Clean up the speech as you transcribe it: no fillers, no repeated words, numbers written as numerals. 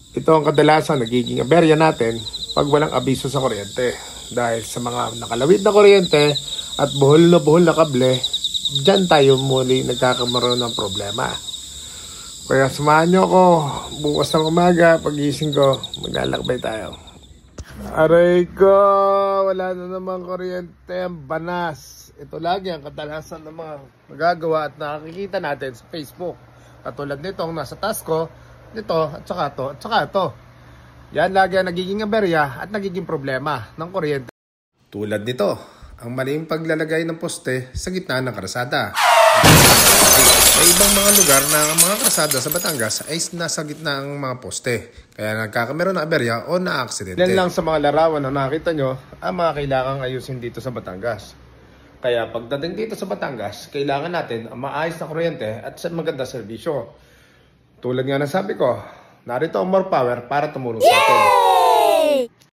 Ito ang kadalasan nagiging aberya natin pag walang abiso sa kuryente. Dahil sa mga nakalawid na kuryente at buhol na kable, dyan tayo muli nagkakaroon ng problema. Kaya samahan nyo ako bukas ng umaga, pagising ko, maglalakbay tayo. Aray ko, wala na naman kuryente, ang banas. Ito lagi ang kadalasan ng mga magagawa at nakikita natin sa Facebook. Katulad nitong nasa task ko, ito, at saka ito. Yan lagi ang nagiging aberya at nagiging problema ng kuryente. Tulad nito, ang maling paglalagay ng poste sa gitna ng kalsada. May ibang mga lugar na ang mga kalsada sa Batangas ay nasa gitna ng mga poste. Kaya nagkakameron ng aberya o na-aksidente. Yan lang sa mga larawan na nakita nyo ang mga kailangang ayusin dito sa Batangas. Kaya pagdating dito sa Batangas, kailangan natin ang maayos na kuryente at maganda serbisyo. Tulad nga ng sabi ko, narito ang more power para tumulong sa atin.